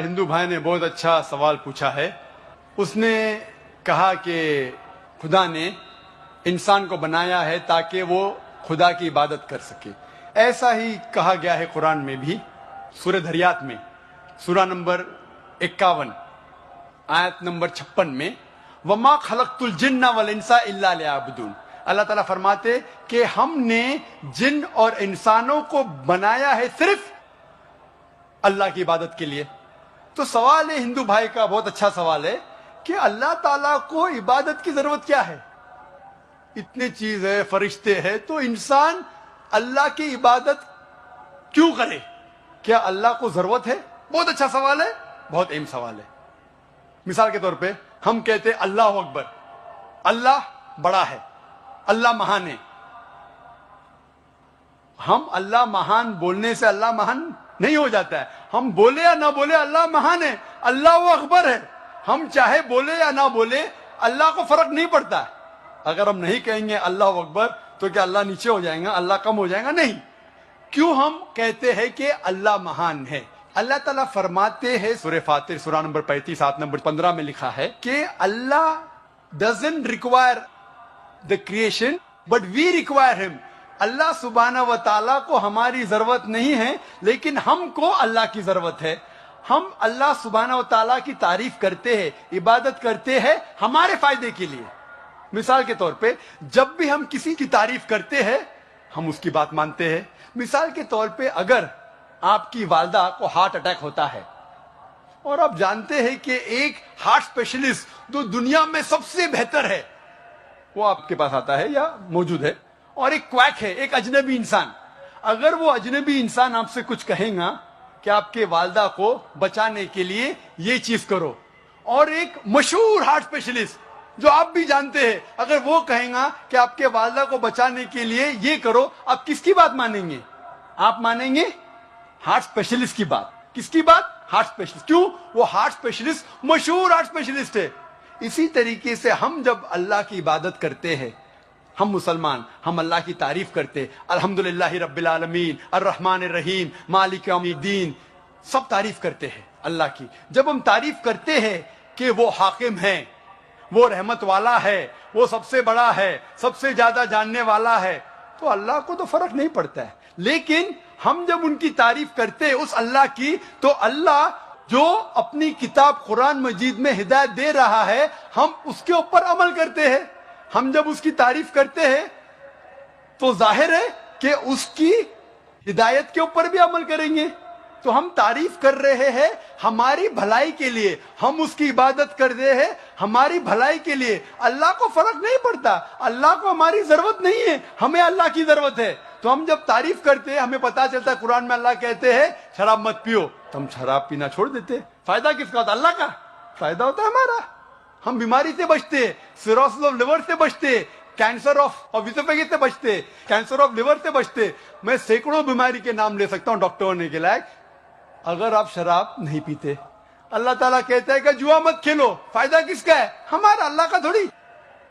ہمارے ہندو بھائی نے بہت اچھا سوال پوچھا ہے. اس نے کہا کہ خدا نے انسان کو بنایا ہے تاکہ وہ خدا کی عبادت کر سکے. ایسا ہی کہا گیا ہے قرآن میں بھی, سورہ دھریات میں, سورہ نمبر 51 آیت نمبر 56 میں, وما خلقت الجن والانس الا لیعبدون. اللہ تعالیٰ فرماتے کہ ہم نے جن اور انسانوں کو بنایا ہے صرف اللہ کی عبادت کے لیے. تو سوال ہے ہندو بھائی کا, بہت اچھا سوال ہے کہ اللہ تعالیٰ کو عبادت کی ضرورت کیا ہے؟ اتنی چیز ہے, فرشتے ہیں, تو انسان اللہ کی عبادت کیوں کرے؟ کیا اللہ کو ضرورت ہے؟ بہت اچھا سوال ہے, بہت اہم سوال ہے. مثال کے طور پہ ہم کہتے ہیں اللہ اکبر, اللہ بڑا ہے, اللہ مہان ہے. ہم اللہ مہان بولنے سے اللہ مہان نہیں ہو جاتا ہے. ہم بولے یا نہ بولے اللہ مہان ہے, اللہ اکبر ہے. ہم چاہے بولے یا نہ بولے اللہ کو فرق نہیں پڑتا ہے. اگر ہم نہیں کہیں گے اللہ اکبر تو کیا اللہ نیچے ہو جائیں گا, اللہ کم ہو جائیں گا؟ نہیں. کیوں ہم کہتے ہیں کہ اللہ مہان ہے؟ اللہ تعالیٰ فرماتے ہیں سورہ فاتر سورہ نمبر 35 آیت نمبر 15 میں لکھا ہے کہ اللہ doesn't require the creation but we require him. اللہ سبحانہ و تعالیٰ کو ہماری ضرورت نہیں ہے لیکن ہم کو اللہ کی ضرورت ہے. ہم اللہ سبحانہ و تعالیٰ کی تعریف کرتے ہیں, عبادت کرتے ہیں ہمارے فائدے کے لیے. مثال کے طور پہ جب بھی ہم کسی کی تعریف کرتے ہیں ہم اس کی بات مانتے ہیں. مثال کے طور پہ اگر آپ کی والدہ کو ہارٹ اٹیک ہوتا ہے اور آپ جانتے ہیں کہ ایک ہارٹ اسپیشلسٹ جو دنیا میں سب سے بہتر ہے وہ آپ کے پاس آتا ہے یا موجود ہے, اور ایک کویک ہے, ایک اجنبی انسان, اگر وہ اجنبی انسان آپ سے کچھ کہیں گا کہ آپ کے والدہ کو بچانے کے لیے یہ چیز کرو, اور ایک مشہور ہارٹ اسپیشلسٹ جو آپ بھی جانتے ہیں اگر وہ کہیں گا کہ آپ کے والدہ کو بچانے کے لیے یہ کرو, آپ کس کی بات مانیں گے؟ آپ مانیں گے ہارٹ اسپیشلسٹ کی بات. کس کی بات؟ Heart specialist. کیوں؟ وہ ہارٹ اسپیشلسٹ مشہور ہارٹ اسپیشلسٹ ہے. اسی طریقے سے ہم جب اللہ کی عبادت کرتے ہیں, ہم مسلمان, ہم اللہ کی تعریف کرتے, الحمدللہ رب العالمین الرحمن الرحیم مالک یوم الدین, سب تعریف کرتے ہیں اللہ کی. جب ہم تعریف کرتے ہیں کہ وہ حاکم ہیں, وہ رحمت والا ہے, وہ سب سے بڑا ہے, سب سے زیادہ جاننے والا ہے, تو اللہ کو تو فرق نہیں پڑتا ہے. لیکن ہم جب ان کی تعریف کرتے ہیں اس اللہ کی, تو اللہ جو اپنی کتاب قرآن مجید میں ہدایت دے رہا ہے ہم اس کے اوپر عمل کرتے ہیں. ہم جب اس کی تعریف کرتے ہیں تو ظاہر ہے کہ اس کی ہدایت کے اوپر بھی عمل کریں گے. تو ہم تعریف کر رہے ہیں ہماری بھلائی کے لیے, ہم اس کی عبادت کر رہے ہیں ہماری بھلائی کے لیے. اللہ کو فرق نہیں پڑتا, اللہ کو ہماری ضرورت نہیں ہے, ہمیں اللہ کی ضرورت ہے. تو ہم جب تعریف کرتے ہیں ہمیں پتا چلتا ہے قرآن میں اللہ کہتے ہیں شراب مت پیو, تو ہم شراب پینا چھوڑ دیتے. فائدہ کس کا ہوتا ہے؟ اللہ کا فائدہ ہوتا ہے ہمارا. ہم بیماری سے بچتے, سیروسس آف لیور سے بچتے, کینسر آف اسوفیگس سے بچتے, کینسر آف لیور سے بچتے. میں سینکڑوں بیماری کے نام لے سکتا ہوں ڈاکٹر ہونے کے لائق, اگر آپ شراب نہیں پیتے. اللہ تعالیٰ کہتا ہے کہ جوا مت کھیلو, فائدہ کس کا ہے؟ ہمارا, اللہ کا تھوڑی.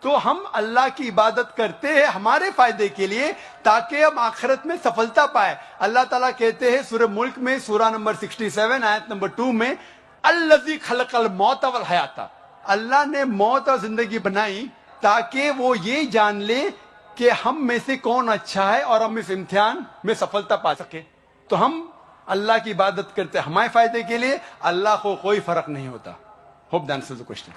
تو ہم اللہ کی عبادت کرتے ہیں ہمارے فائدے کے لیے تاکہ ہم آخرت میں سفلتا پائے. اللہ تعالیٰ کہتے ہیں سورہ ملک میں سورہ نمبر 67 آیت نمبر 2 میں, الذی خلق الموت والحیات, اللہ نے موت اور زندگی بنائی تاکہ وہ یہ جان لے کہ ہم میں سے کون اچھا ہے اور ہم اس امتحان میں سفلتا پا سکے. تو ہم اللہ کی عبادت کرتے ہمارے فائدے کے لیے, اللہ کو کوئی فرق نہیں ہوتا. Hope that answers the question.